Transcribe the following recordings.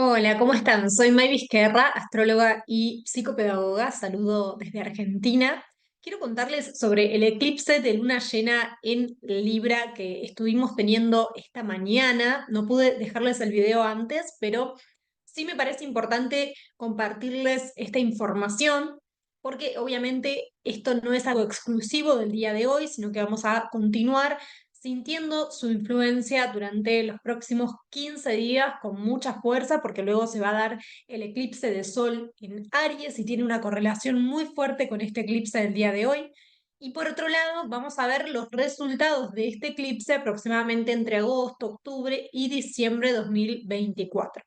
Hola, ¿cómo están? Soy May Vizquerra, astróloga y psicopedagoga. Saludo desde Argentina. Quiero contarles sobre el eclipse de luna llena en Libra que estuvimos teniendo esta mañana. No pude dejarles el video antes, pero sí me parece importante compartirles esta información porque obviamente esto no es algo exclusivo del día de hoy, sino que vamos a continuar sintiendo su influencia durante los próximos 15 días con mucha fuerza, porque luego se va a dar el eclipse de Sol en Aries y tiene una correlación muy fuerte con este eclipse del día de hoy. Y por otro lado, vamos a ver los resultados de este eclipse aproximadamente entre agosto, octubre y diciembre de 2024.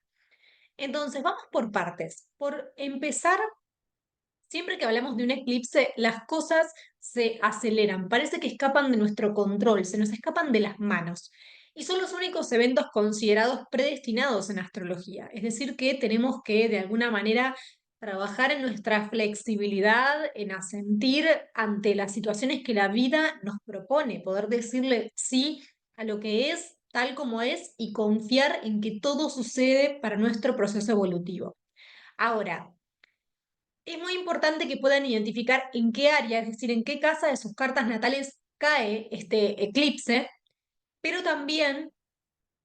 Entonces, vamos por partes. Por empezar, siempre que hablamos de un eclipse, las cosas se aceleran, parece que escapan de nuestro control, se nos escapan de las manos. Y son los únicos eventos considerados predestinados en astrología. Es decir, que tenemos que, de alguna manera, trabajar en nuestra flexibilidad, en asentir ante las situaciones que la vida nos propone, poder decirle sí a lo que es tal como es y confiar en que todo sucede para nuestro proceso evolutivo. Ahora, es muy importante que puedan identificar en qué área, es decir, en qué casa de sus cartas natales cae este eclipse, pero también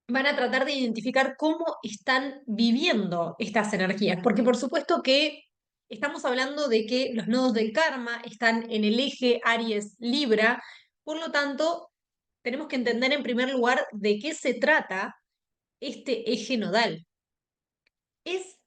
van a tratar de identificar cómo están viviendo estas energías, porque por supuesto que estamos hablando de que los nodos del karma están en el eje Aries-Libra, por lo tanto, tenemos que entender en primer lugar de qué se trata este eje nodal. Es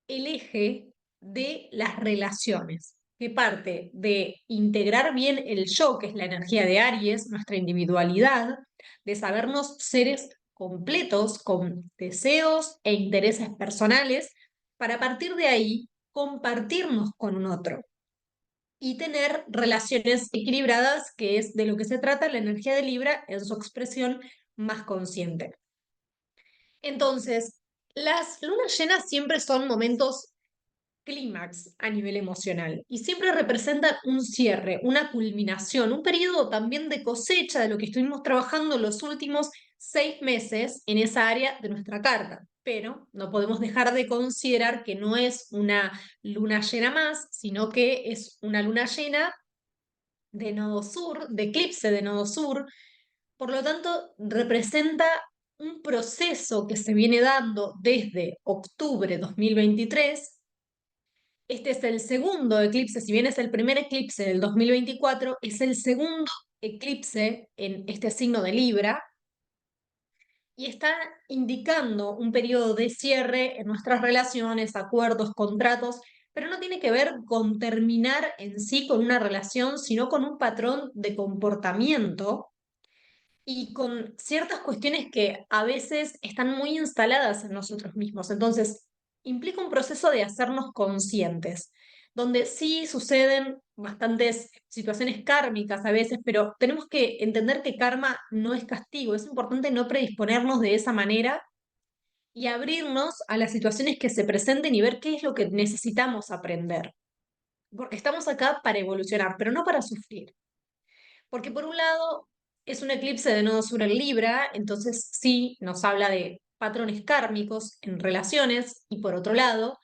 el eje de las relaciones, que parte de integrar bien el yo, que es la energía de Aries, nuestra individualidad, de sabernos seres completos con deseos e intereses personales, para partir de ahí compartirnos con un otro y tener relaciones equilibradas, que es de lo que se trata la energía de Libra en su expresión más consciente. Entonces, las lunas llenas siempre son momentos clímax a nivel emocional y siempre representan un cierre, una culminación, un periodo también de cosecha de lo que estuvimos trabajando los últimos 6 meses en esa área de nuestra carta. Pero no podemos dejar de considerar que no es una luna llena más, sino que es una luna llena de nodo sur, de eclipse de nodo sur. Por lo tanto, representa un proceso que se viene dando desde octubre de 2023. Este es el segundo eclipse, si bien es el primer eclipse del 2024, es el segundo eclipse en este signo de Libra y está indicando un periodo de cierre en nuestras relaciones, acuerdos, contratos, pero no tiene que ver con terminar en sí con una relación, sino con un patrón de comportamiento y con ciertas cuestiones que a veces están muy instaladas en nosotros mismos. Entonces, implica un proceso de hacernos conscientes, donde sí suceden bastantes situaciones kármicas a veces, pero tenemos que entender que karma no es castigo. Es importante no predisponernos de esa manera y abrirnos a las situaciones que se presenten y ver qué es lo que necesitamos aprender. Porque estamos acá para evolucionar, pero no para sufrir. Porque por un lado es un eclipse de nodo sur en Libra, entonces sí nos habla de patrones kármicos en relaciones, y por otro lado,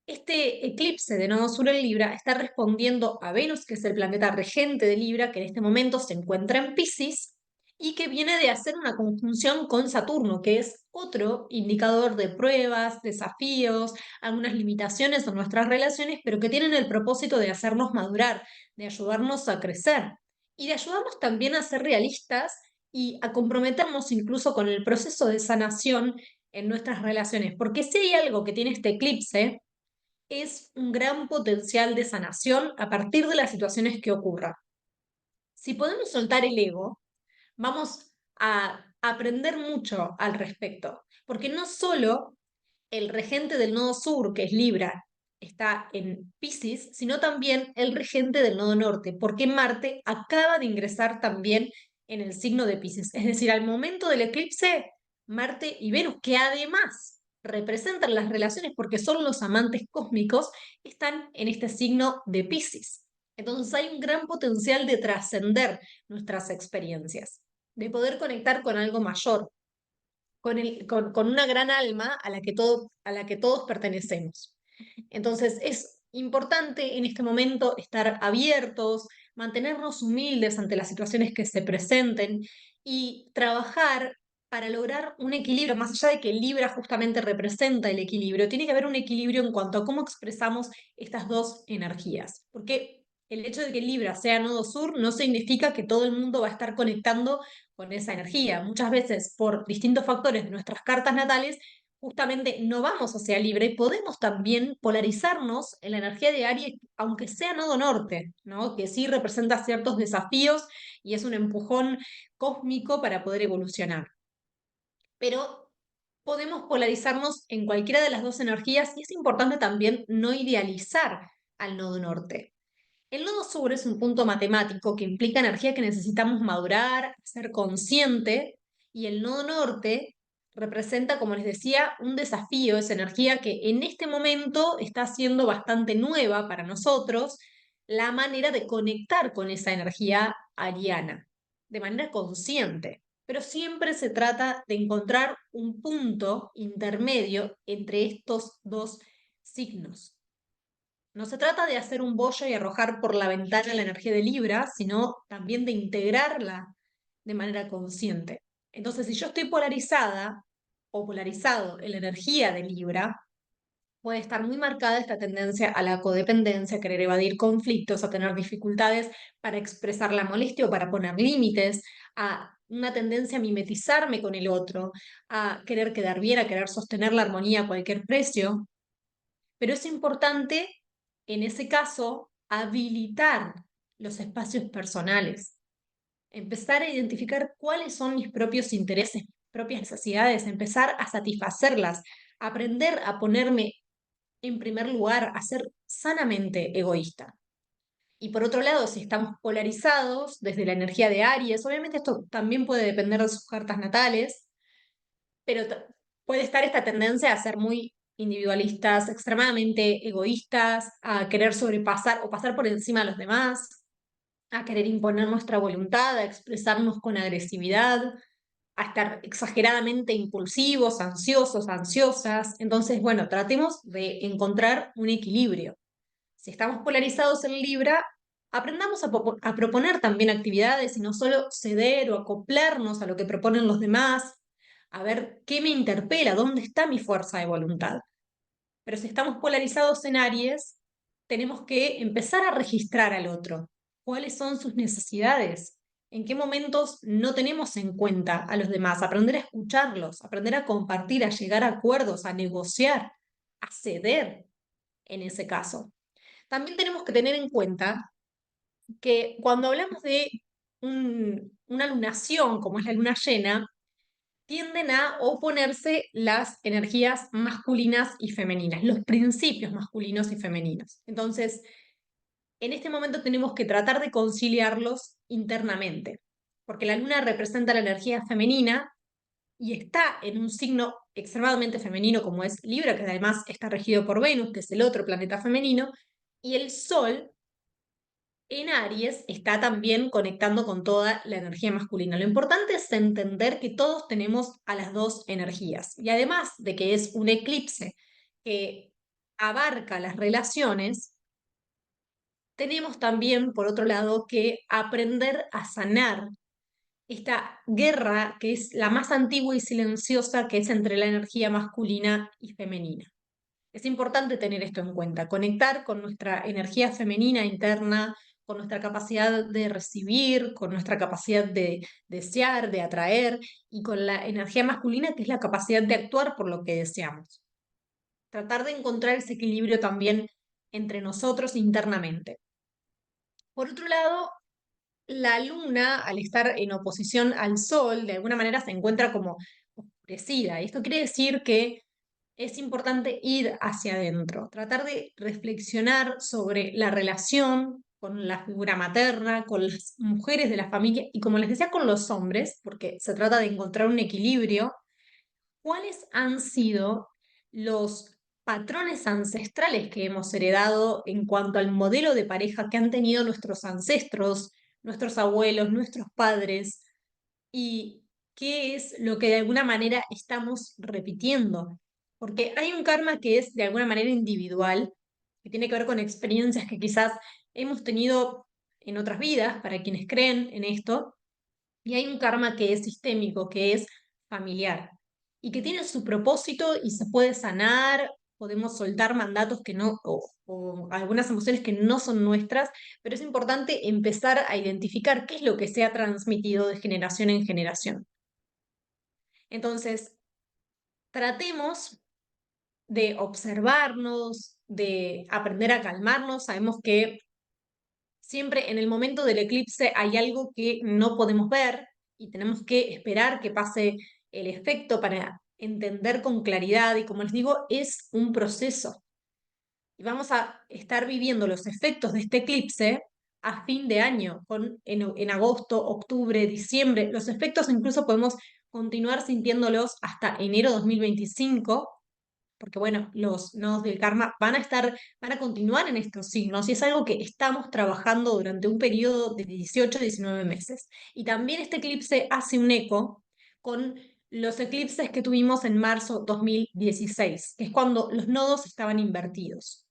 este eclipse de nodo sur en Libra está respondiendo a Venus, que es el planeta regente de Libra, que en este momento se encuentra en Piscis y que viene de hacer una conjunción con Saturno, que es otro indicador de pruebas, desafíos, algunas limitaciones en nuestras relaciones, pero que tienen el propósito de hacernos madurar, de ayudarnos a crecer y de ayudarnos también a ser realistas y a comprometernos incluso con el proceso de sanación en nuestras relaciones. Porque si hay algo que tiene este eclipse, es un gran potencial de sanación a partir de las situaciones que ocurran. Si podemos soltar el ego, vamos a aprender mucho al respecto, porque no solo el regente del nodo sur, que es Libra, está en Piscis, sino también el regente del nodo norte, porque Marte acaba de ingresar también en el signo de Piscis. Es decir, al momento del eclipse, Marte y Venus, que además representan las relaciones porque son los amantes cósmicos, están en este signo de Piscis. Entonces hay un gran potencial de trascender nuestras experiencias, de poder conectar con algo mayor, con una gran alma a la que todos pertenecemos. Entonces es importante en este momento estar abiertos, mantenernos humildes ante las situaciones que se presenten y trabajar para lograr un equilibrio, más allá de que Libra justamente representa el equilibrio, tiene que haber un equilibrio en cuanto a cómo expresamos estas dos energías, porque el hecho de que Libra sea nodo sur no significa que todo el mundo va a estar conectando con esa energía. Muchas veces, por distintos factores de nuestras cartas natales, justamente no vamos hacia Libra y podemos también polarizarnos en la energía de Aries, aunque sea nodo norte, ¿no? Que sí representa ciertos desafíos y es un empujón cósmico para poder evolucionar. Pero podemos polarizarnos en cualquiera de las dos energías y es importante también no idealizar al nodo norte. El nodo sur es un punto matemático que implica energía que necesitamos madurar, ser consciente, y el nodo norte representa, como les decía, un desafío, esa energía que en este momento está siendo bastante nueva para nosotros, la manera de conectar con esa energía ariana, de manera consciente. Pero siempre se trata de encontrar un punto intermedio entre estos dos signos. No se trata de hacer un bollo y arrojar por la ventana la energía de Libra, sino también de integrarla de manera consciente. Entonces, si yo estoy polarizada o polarizado en la energía de Libra, puede estar muy marcada esta tendencia a la codependencia, a querer evadir conflictos, a tener dificultades para expresar la molestia o para poner límites, a una tendencia a mimetizarme con el otro, a querer quedar bien, a querer sostener la armonía a cualquier precio. Pero es importante, en ese caso, habilitar los espacios personales, empezar a identificar cuáles son mis propios intereses, propias necesidades, empezar a satisfacerlas, aprender a ponerme en primer lugar, a ser sanamente egoísta. Y por otro lado, si estamos polarizados desde la energía de Aries, obviamente esto también puede depender de sus cartas natales, pero puede estar esta tendencia a ser muy individualistas, extremadamente egoístas, a querer sobrepasar o pasar por encima de los demás, a querer imponer nuestra voluntad, a expresarnos con agresividad, a estar exageradamente impulsivos, ansiosos, ansiosas. Entonces, bueno, tratemos de encontrar un equilibrio. Si estamos polarizados en Libra, aprendamos a proponer también actividades y no solo ceder o acoplarnos a lo que proponen los demás, a ver qué me interpela, dónde está mi fuerza de voluntad. Pero si estamos polarizados en Aries, tenemos que empezar a registrar al otro. ¿Cuáles son sus necesidades? ¿En qué momentos no tenemos en cuenta a los demás? Aprender a escucharlos, aprender a compartir, a llegar a acuerdos, a negociar, a ceder en ese caso. También tenemos que tener en cuenta que cuando hablamos de una lunación, como es la luna llena, tienden a oponerse las energías masculinas y femeninas, los principios masculinos y femeninos. Entonces, en este momento tenemos que tratar de conciliarlos internamente, porque la luna representa la energía femenina y está en un signo extremadamente femenino como es Libra, que además está regido por Venus, que es el otro planeta femenino, y el Sol en Aries está también conectando con toda la energía masculina. Lo importante es entender que todos tenemos a las dos energías y además de que es un eclipse que abarca las relaciones, tenemos también, por otro lado, que aprender a sanar esta guerra que es la más antigua y silenciosa que es entre la energía masculina y femenina. Es importante tener esto en cuenta, conectar con nuestra energía femenina interna, con nuestra capacidad de recibir, con nuestra capacidad de desear, de atraer, y con la energía masculina, que es la capacidad de actuar por lo que deseamos. Tratar de encontrar ese equilibrio también entre nosotros internamente. Por otro lado, la luna, al estar en oposición al sol, de alguna manera se encuentra como oscurecida. Y esto quiere decir que es importante ir hacia adentro, tratar de reflexionar sobre la relación con la figura materna, con las mujeres de la familia y como les decía, con los hombres, porque se trata de encontrar un equilibrio. ¿Cuáles han sido los patrones ancestrales que hemos heredado en cuanto al modelo de pareja que han tenido nuestros ancestros, nuestros abuelos, nuestros padres? Y qué es lo que de alguna manera estamos repitiendo. Porque hay un karma que es de alguna manera individual, que tiene que ver con experiencias que quizás hemos tenido en otras vidas, para quienes creen en esto, y hay un karma que es sistémico, que es familiar, y que tiene su propósito y se puede sanar, podemos soltar mandatos que no, o algunas emociones que no son nuestras, pero es importante empezar a identificar qué es lo que se ha transmitido de generación en generación. Entonces, tratemos de observarnos, de aprender a calmarnos. Sabemos que siempre en el momento del eclipse hay algo que no podemos ver y tenemos que esperar que pase el efecto para entender con claridad. Y como les digo, es un proceso. Y vamos a estar viviendo los efectos de este eclipse a fin de año, en agosto, octubre, diciembre. Los efectos incluso podemos continuar sintiéndolos hasta enero 2025, porque bueno, los nodos del karma van a continuar en estos signos y es algo que estamos trabajando durante un periodo de 18 19 meses. Y también este eclipse hace un eco con los eclipses que tuvimos en marzo 2016, que es cuando los nodos estaban invertidos.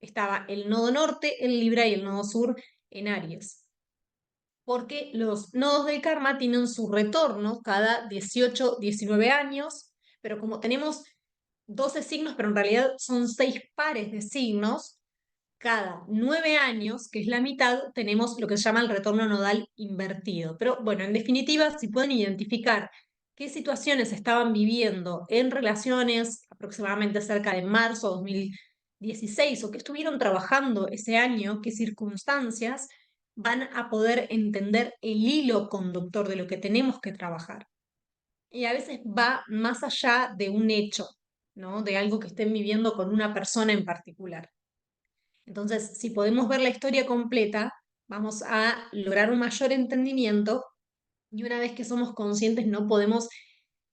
Estaba el nodo norte en Libra y el nodo sur en Aries. Porque los nodos del karma tienen su retorno cada 18 19 años, pero como tenemos 12 signos, pero en realidad son 6 pares de signos, cada 9 años, que es la mitad, tenemos lo que se llama el retorno nodal invertido. Pero bueno, en definitiva, si pueden identificar qué situaciones estaban viviendo en relaciones aproximadamente cerca de marzo 2016 o que estuvieron trabajando ese año, qué circunstancias, van a poder entender el hilo conductor de lo que tenemos que trabajar. Y a veces va más allá de un hecho, ¿no? De algo que estén viviendo con una persona en particular. Entonces, si podemos ver la historia completa, vamos a lograr un mayor entendimiento y una vez que somos conscientes no podemos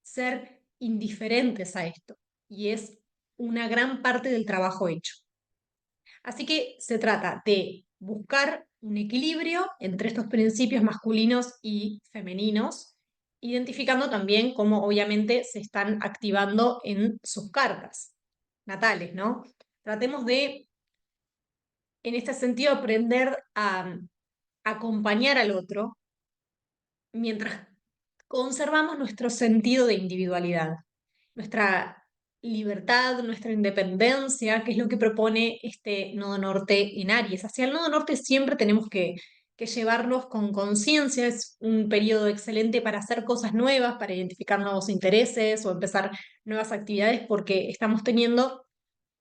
ser indiferentes a esto. Y es una gran parte del trabajo hecho. Así que se trata de buscar un equilibrio entre estos principios masculinos y femeninos, identificando también cómo obviamente se están activando en sus cartas natales, ¿no? Tratemos de, en este sentido, aprender a acompañar al otro mientras conservamos nuestro sentido de individualidad, nuestra libertad, nuestra independencia, que es lo que propone este nodo norte en Aries. Hacia el nodo norte siempre tenemos que llevarnos con conciencia, es un periodo excelente para hacer cosas nuevas, para identificar nuevos intereses o empezar nuevas actividades, porque estamos teniendo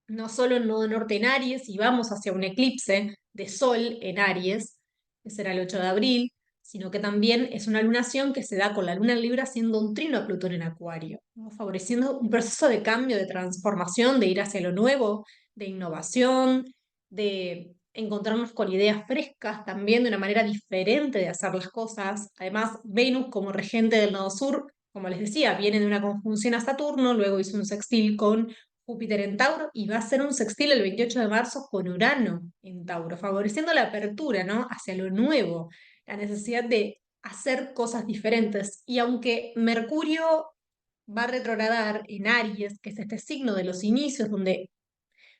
no solo el nodo norte en Aries y vamos hacia un eclipse de Sol en Aries, que será el 8 de abril, sino que también es una lunación que se da con la luna en Libra haciendo un trino a Plutón en Acuario, ¿no? Favoreciendo un proceso de cambio, de transformación, de ir hacia lo nuevo, de innovación, de encontrarnos con ideas frescas también, de una manera diferente de hacer las cosas. Además, Venus como regente del nodo sur, como les decía, viene de una conjunción a Saturno, luego hizo un sextil con Júpiter en Tauro y va a ser un sextil el 28 de marzo con Urano en Tauro, favoreciendo la apertura, ¿no? Hacia lo nuevo, la necesidad de hacer cosas diferentes. Y aunque Mercurio va a retrogradar en Aries, que es este signo de los inicios, donde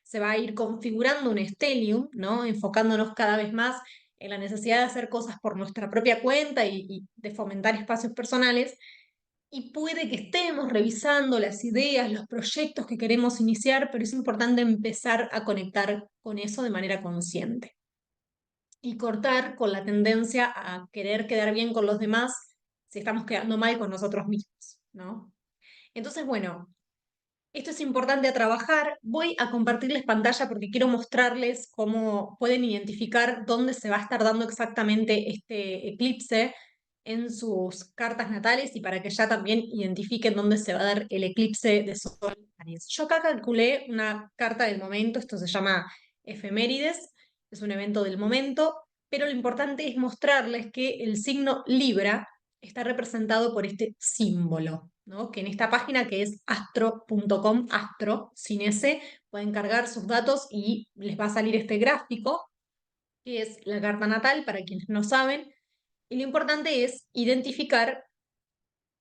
se va a ir configurando un stellium, ¿no? Enfocándonos cada vez más en la necesidad de hacer cosas por nuestra propia cuenta y de fomentar espacios personales, y puede que estemos revisando las ideas, los proyectos que queremos iniciar, pero es importante empezar a conectar con eso de manera consciente y cortar con la tendencia a querer quedar bien con los demás si estamos quedando mal con nosotros mismos, ¿no? Entonces, bueno, esto es importante a trabajar. Voy a compartirles pantalla porque quiero mostrarles cómo pueden identificar dónde se va a estar dando exactamente este eclipse en sus cartas natales y para que ya también identifiquen dónde se va a dar el eclipse de Sol en Aries. Yo acá calculé una carta del momento, esto se llama efemérides, es un evento del momento, pero lo importante es mostrarles que el signo Libra está representado por este símbolo, ¿no? Que en esta página que es astro.com, astro, sin ese, pueden cargar sus datos y les va a salir este gráfico, que es la carta natal, para quienes no saben. Y lo importante es identificar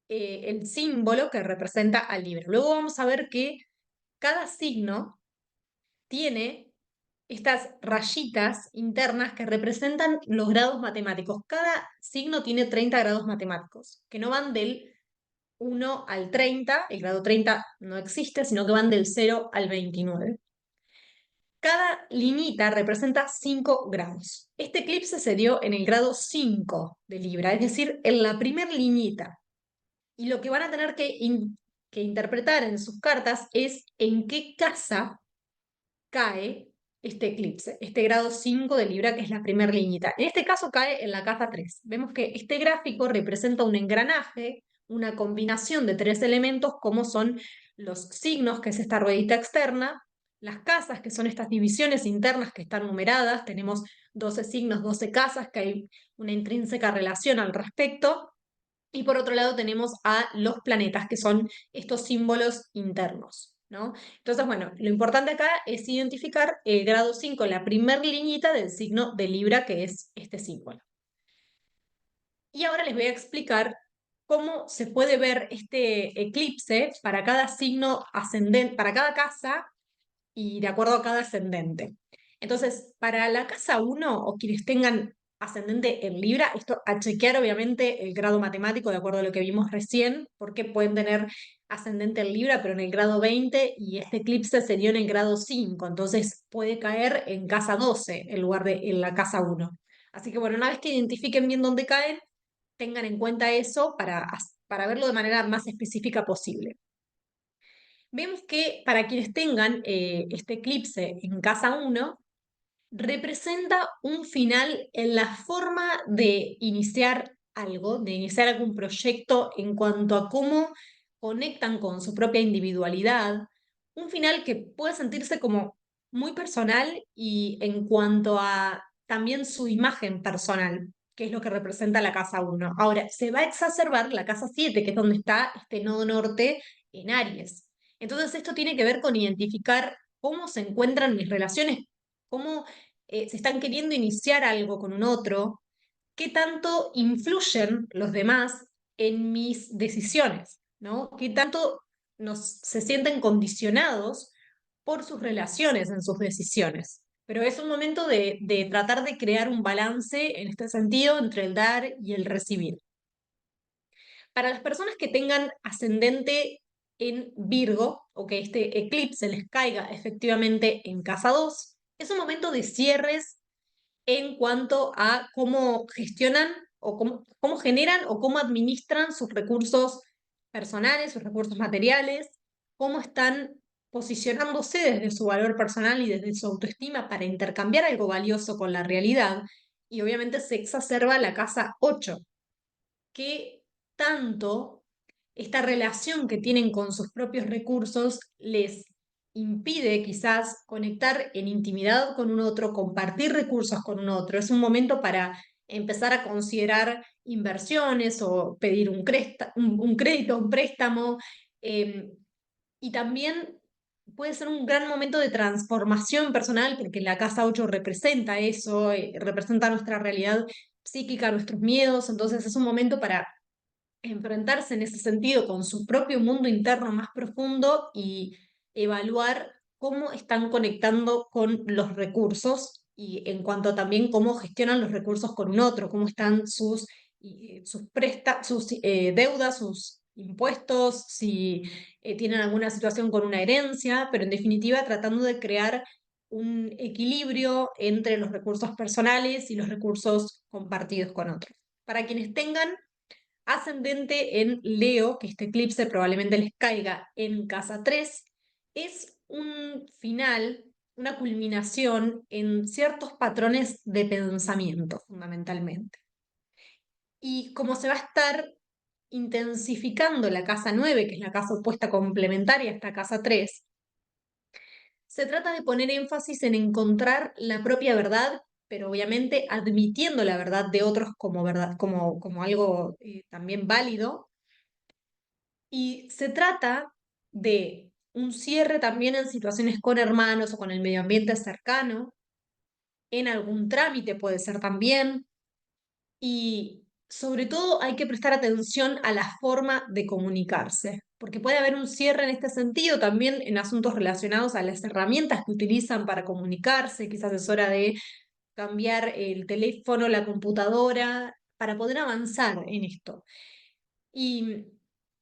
el símbolo que representa al Libra. Luego vamos a ver que cada signo tiene estas rayitas internas que representan los grados matemáticos. Cada signo tiene 30 grados matemáticos, que no van del 1 al 30, el grado 30 no existe, sino que van del 0 al 29. Cada liñita representa 5 grados. Este eclipse se dio en el grado 5 de Libra, es decir, en la primer liñita. Y lo que van a tener que interpretar en sus cartas es en qué casa cae este eclipse, este grado 5 de Libra, que es la primera liñita. En este caso cae en la casa 3. Vemos que este gráfico representa un engranaje, una combinación de 3 elementos, como son los signos, que es esta ruedita externa, las casas, que son estas divisiones internas que están numeradas, tenemos 12 signos, 12 casas, que hay una intrínseca relación al respecto, y por otro lado tenemos a los planetas, que son estos símbolos internos, ¿no? Entonces, bueno, lo importante acá es identificar el grado 5, la primer liñita del signo de Libra, que es este símbolo. Y ahora les voy a explicar cómo se puede ver este eclipse para cada signo ascendente, para cada casa y de acuerdo a cada ascendente. Entonces, para la casa 1 o quienes tengan ascendente en Libra, esto a chequear obviamente el grado matemático de acuerdo a lo que vimos recién, porque pueden tener ascendente en Libra, pero en el grado 20 y este eclipse se dio en el grado 5, entonces puede caer en casa 12 en lugar de en la casa 1. Así que bueno, una vez que identifiquen bien dónde caen, tengan en cuenta eso para verlo de manera más específica posible. Vemos que para quienes tengan este eclipse en casa 1, representa un final en la forma de iniciar algo, de iniciar algún proyecto en cuanto a cómo conectan con su propia individualidad, un final que puede sentirse como muy personal y en cuanto a también su imagen personal, que es lo que representa la casa 1. Ahora, se va a exacerbar la casa 7, que es donde está este nodo norte en Aries. Entonces, esto tiene que ver con identificar cómo se encuentran mis relaciones, cómo se están queriendo iniciar algo con un otro, qué tanto influyen los demás en mis decisiones, ¿no? Qué tanto se sienten condicionados por sus relaciones en sus decisiones. Pero es un momento de tratar de crear un balance en este sentido entre el dar y el recibir. Para las personas que tengan ascendente en Virgo o que este eclipse les caiga efectivamente en casa 2, es un momento de cierres en cuanto a cómo gestionan o cómo generan o cómo administran sus recursos personales, sus recursos materiales, cómo están posicionándose desde su valor personal y desde su autoestima para intercambiar algo valioso con la realidad. Y obviamente se exacerba la casa 8, que tanto esta relación que tienen con sus propios recursos les impide quizás conectar en intimidad con un otro, compartir recursos con un otro. Es un momento para empezar a considerar inversiones o pedir un crédito, un préstamo. eh, y también puede ser un gran momento de transformación personal, porque la casa 8 representa eso, representa nuestra realidad psíquica, nuestros miedos. Entonces es un momento para enfrentarse en ese sentido con su propio mundo interno más profundo y evaluar cómo están conectando con los recursos y en cuanto a también cómo gestionan los recursos con un otro, cómo están sus deudas, sus impuestos, si tienen alguna situación con una herencia, pero en definitiva tratando de crear un equilibrio entre los recursos personales y los recursos compartidos con otros. Para quienes tengan ascendente en Leo, que este eclipse probablemente les caiga en casa 3, es un final, una culminación en ciertos patrones de pensamiento, fundamentalmente. Y como se va a estar intensificando la casa 9, que es la casa opuesta complementaria a esta casa 3, se trata de poner énfasis en encontrar la propia verdad, pero obviamente admitiendo la verdad de otros como verdad, como algo también válido. Y se trata de un cierre también en situaciones con hermanos o con el medio ambiente cercano, en algún trámite puede ser también, y sobre todo hay que prestar atención a la forma de comunicarse, porque puede haber un cierre en este sentido también en asuntos relacionados a las herramientas que utilizan para comunicarse. Quizás es hora de cambiar el teléfono, la computadora, para poder avanzar en esto. Y,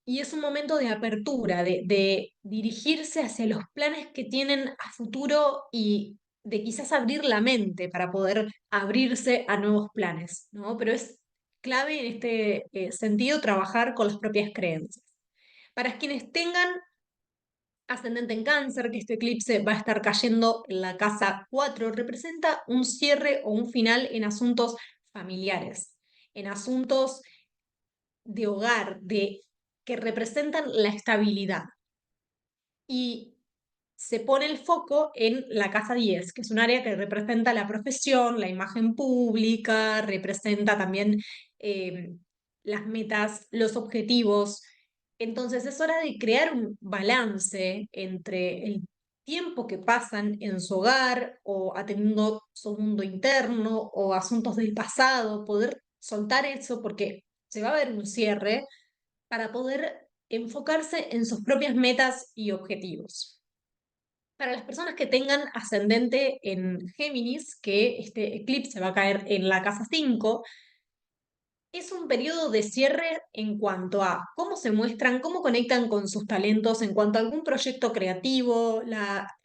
y es un momento de apertura, de dirigirse hacia los planes que tienen a futuro y de quizás abrir la mente para poder abrirse a nuevos planes, ¿no? Pero es clave en este sentido trabajar con las propias creencias. Para quienes tengan ascendente en cáncer, que este eclipse va a estar cayendo en la casa 4, representa un cierre o un final en asuntos familiares, en asuntos de hogar, que representan la estabilidad. Y se pone el foco en la casa 10, que es un área que representa la profesión, la imagen pública, representa también eh, las metas, los objetivos. Entonces es hora de crear un balance entre el tiempo que pasan en su hogar o atendiendo su mundo interno o asuntos del pasado, poder soltar eso porque se va a ver un cierre para poder enfocarse en sus propias metas y objetivos. Para las personas que tengan ascendente en Géminis, que este eclipse va a caer en la casa 5, es un periodo de cierre en cuanto a cómo se muestran, cómo conectan con sus talentos, en cuanto a algún proyecto creativo,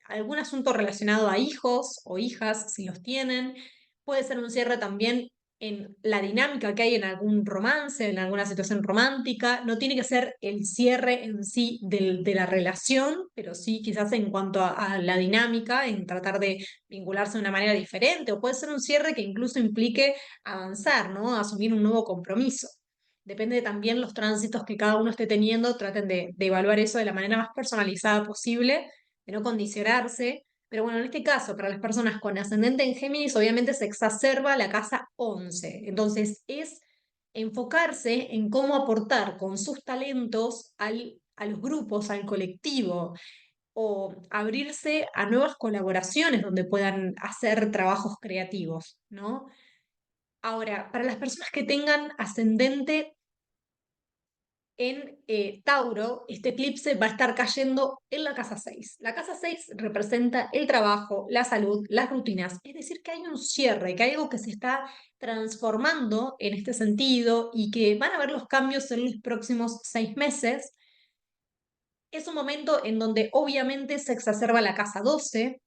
algún asunto relacionado a hijos o hijas, si los tienen. Puede ser un cierre también en la dinámica que hay en algún romance, en alguna situación romántica. No tiene que ser el cierre en sí de la relación, pero sí quizás en cuanto a la dinámica, en tratar de vincularse de una manera diferente. O puede ser un cierre que incluso implique avanzar, ¿no? Asumir un nuevo compromiso. Depende también los tránsitos que cada uno esté teniendo, traten de evaluar eso de la manera más personalizada posible, de no condicionarse. Pero bueno, en este caso, para las personas con ascendente en Géminis, obviamente se exacerba la casa 11. Entonces, es enfocarse en cómo aportar con sus talentos a los grupos, al colectivo, o abrirse a nuevas colaboraciones donde puedan hacer trabajos creativos, ¿no? Ahora, para las personas que tengan ascendente en Tauro, este eclipse va a estar cayendo en la casa 6. La casa 6 representa el trabajo, la salud, las rutinas, es decir, que hay un cierre, que hay algo que se está transformando en este sentido y que van a ver los cambios en los próximos 6 meses. Es un momento en donde obviamente se exacerba la casa 12,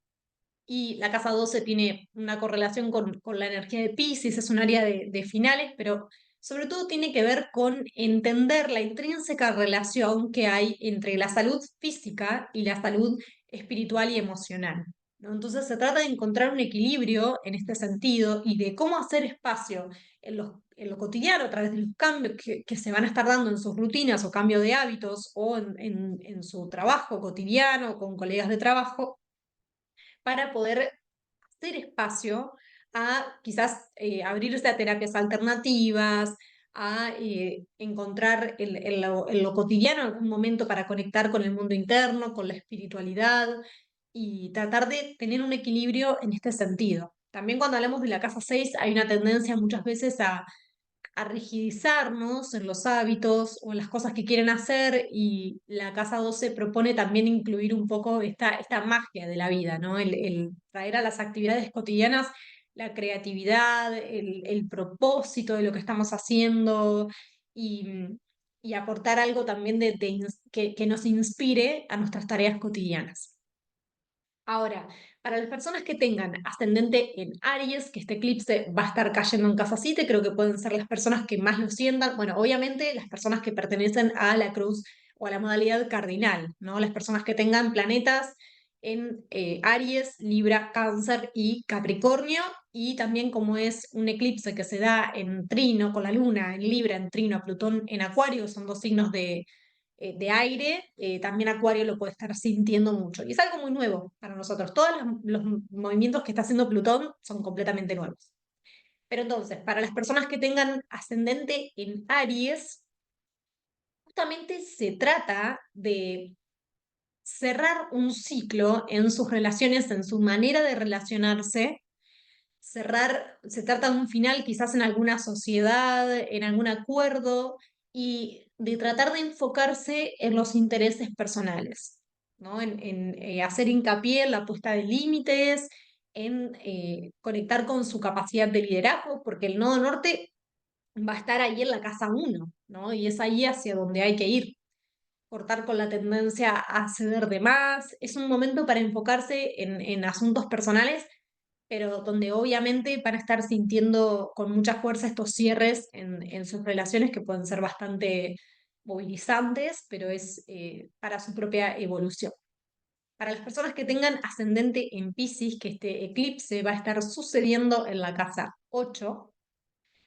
y la casa 12 tiene una correlación con la energía de Piscis, es un área de finales, pero sobre todo tiene que ver con entender la intrínseca relación que hay entre la salud física y la salud espiritual y emocional, ¿no? Entonces se trata de encontrar un equilibrio en este sentido y de cómo hacer espacio en lo cotidiano a través de los cambios que se van a estar dando en sus rutinas o cambio de hábitos o en su trabajo cotidiano con colegas de trabajo para poder hacer espacio a quizás abrirse a terapias alternativas, a encontrar en lo cotidiano algún momento para conectar con el mundo interno, con la espiritualidad y tratar de tener un equilibrio en este sentido. También cuando hablamos de la casa 6 hay una tendencia muchas veces a rigidizarnos en los hábitos o en las cosas que quieren hacer, y la casa 12 propone también incluir un poco esta magia de la vida, ¿no? El traer a las actividades cotidianas la creatividad, el propósito de lo que estamos haciendo y, y aportar algo también que nos inspire a nuestras tareas cotidianas. Ahora, para las personas que tengan ascendente en Aries, que este eclipse va a estar cayendo en casa 7, creo que pueden ser las personas que más lo sientan. Bueno, obviamente las personas que pertenecen a la cruz o a la modalidad cardinal, ¿no? Las personas que tengan planetas en Aries, Libra, Cáncer y Capricornio, y también como es un eclipse que se da en trino con la luna, en Libra, en trino a Plutón en Acuario, son dos signos de aire, también Acuario lo puede estar sintiendo mucho. Y es algo muy nuevo para nosotros. Todos los movimientos que está haciendo Plutón son completamente nuevos. Pero entonces, para las personas que tengan ascendente en Aries, justamente se trata de cerrar un ciclo en sus relaciones, en su manera de relacionarse, cerrar, se trata de un final quizás en alguna sociedad, en algún acuerdo, y de tratar de enfocarse en los intereses personales, ¿no? En hacer hincapié en la puesta de límites, en conectar con su capacidad de liderazgo, porque el nodo norte va a estar ahí en la casa 1, ¿no? Y es ahí hacia donde hay que ir. Cortar con la tendencia a ceder de más. Es un momento para enfocarse en asuntos personales, pero donde obviamente van a estar sintiendo con mucha fuerza estos cierres en sus relaciones que pueden ser bastante movilizantes, pero es para su propia evolución. Para las personas que tengan ascendente en Piscis, que este eclipse va a estar sucediendo en la casa 8,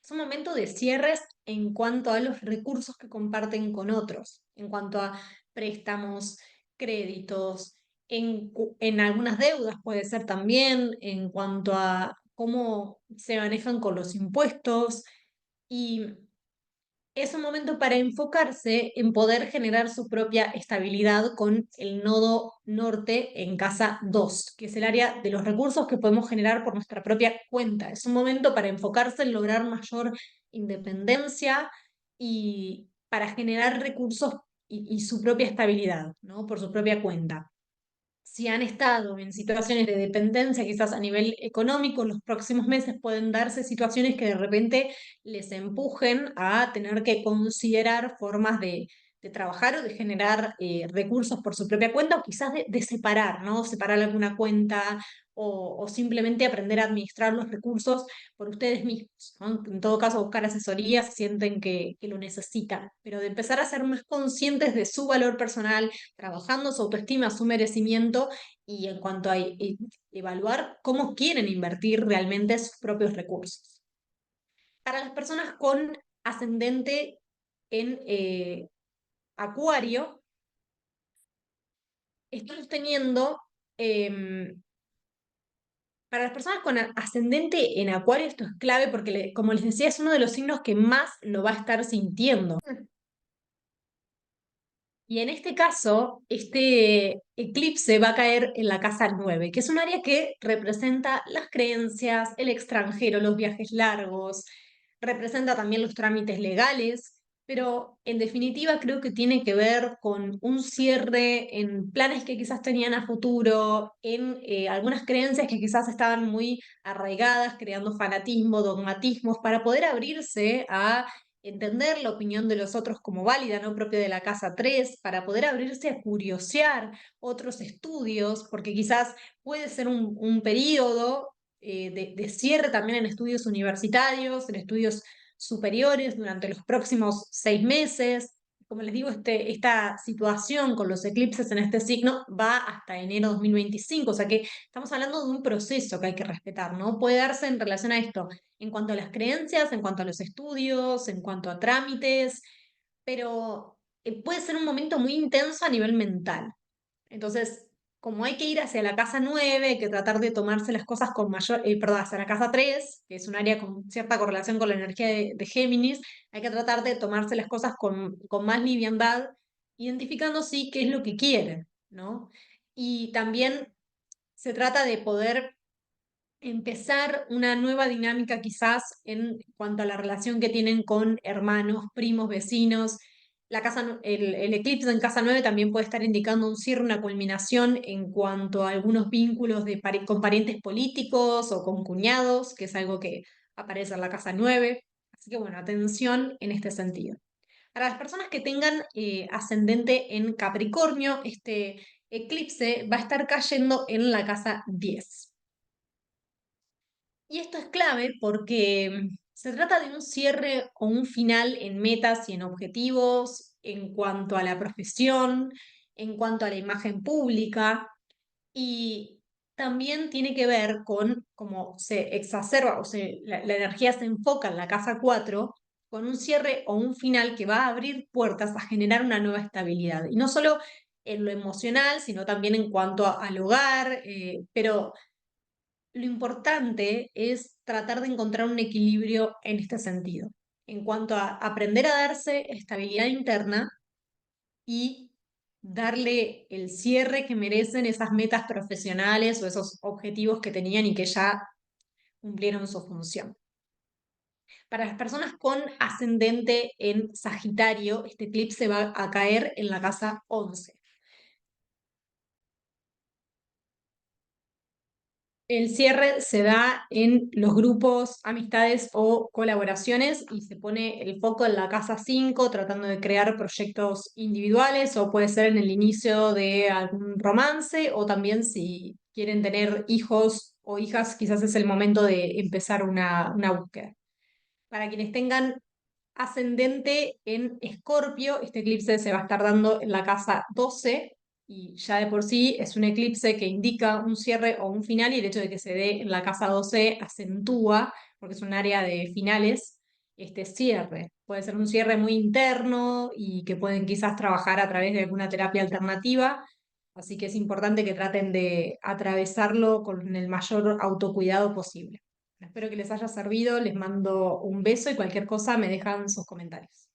es un momento de cierres en cuanto a los recursos que comparten con otros, en cuanto a préstamos, créditos, en algunas deudas puede ser también, en cuanto a cómo se manejan con los impuestos. Y es un momento para enfocarse en poder generar su propia estabilidad con el nodo norte en casa 2, que es el área de los recursos que podemos generar por nuestra propia cuenta. Es un momento para enfocarse en lograr mayor independencia y para generar recursos y su propia estabilidad, ¿no? Por su propia cuenta. Si han estado en situaciones de dependencia, quizás a nivel económico, en los próximos meses pueden darse situaciones que de repente les empujen a tener que considerar formas de trabajar o de generar recursos por su propia cuenta, o quizás de separar, ¿no? Separar alguna cuenta o simplemente aprender a administrar los recursos por ustedes mismos, ¿no? En todo caso, buscar asesoría si sienten que lo necesitan, pero de empezar a ser más conscientes de su valor personal, trabajando su autoestima, su merecimiento y en cuanto a evaluar cómo quieren invertir realmente sus propios recursos. Para las personas con ascendente en Acuario, estamos teniendo, em, para las personas con ascendente en Acuario, esto es clave porque, como les decía, es uno de los signos que más lo va a estar sintiendo. Y en este caso, este eclipse va a caer en la casa 9, que es un área que representa las creencias, el extranjero, los viajes largos, representa también los trámites legales, pero en definitiva creo que tiene que ver con un cierre en planes que quizás tenían a futuro, en algunas creencias que quizás estaban muy arraigadas, creando fanatismo, dogmatismos, para poder abrirse a entender la opinión de los otros como válida, no propia de la casa 3, para poder abrirse a curiosear otros estudios, porque quizás puede ser un periodo de cierre también en estudios universitarios, en estudios superiores durante los próximos 6 meses. Como les digo, esta situación con los eclipses en este signo va hasta enero 2025, o sea que estamos hablando de un proceso que hay que respetar, ¿no? Puede darse en relación a esto en cuanto a las creencias, en cuanto a los estudios, en cuanto a trámites, pero puede ser un momento muy intenso a nivel mental. Entonces, como hay que ir hacia la casa 9, hay que tratar de tomarse las cosas con mayor, perdón, hacia la casa 3, que es un área con cierta correlación con la energía de Géminis, hay que tratar de tomarse las cosas con más liviandad, identificando sí qué es lo que quieren, ¿no? Y también se trata de poder empezar una nueva dinámica quizás en cuanto a la relación que tienen con hermanos, primos, vecinos. El eclipse en casa 9 también puede estar indicando un cierre, una culminación en cuanto a algunos vínculos con parientes políticos o con cuñados, que es algo que aparece en la casa 9. Así que bueno, atención en este sentido. Para las personas que tengan ascendente en Capricornio, este eclipse va a estar cayendo en la casa 10. Y esto es clave porque se trata de un cierre o un final en metas y en objetivos, en cuanto a la profesión, en cuanto a la imagen pública, y también tiene que ver con cómo se exacerba o la energía se enfoca en la casa 4 con un cierre o un final que va a abrir puertas a generar una nueva estabilidad. Y no solo en lo emocional, sino también en cuanto al hogar, pero lo importante es tratar de encontrar un equilibrio en este sentido, en cuanto a aprender a darse estabilidad interna y darle el cierre que merecen esas metas profesionales o esos objetivos que tenían y que ya cumplieron su función. Para las personas con ascendente en Sagitario, este eclipse va a caer en la casa 11. El cierre se da en los grupos, amistades o colaboraciones y se pone el foco en la casa 5, tratando de crear proyectos individuales, o puede ser en el inicio de algún romance, o también si quieren tener hijos o hijas, quizás es el momento de empezar una búsqueda. Para quienes tengan ascendente en Escorpio, este eclipse se va a estar dando en la casa 12 y ya de por sí es un eclipse que indica un cierre o un final, y el hecho de que se dé en la casa 12 acentúa, porque es un área de finales, este cierre. Puede ser un cierre muy interno y que pueden quizás trabajar a través de alguna terapia alternativa, así que es importante que traten de atravesarlo con el mayor autocuidado posible. Espero que les haya servido, les mando un beso y cualquier cosa me dejan sus comentarios.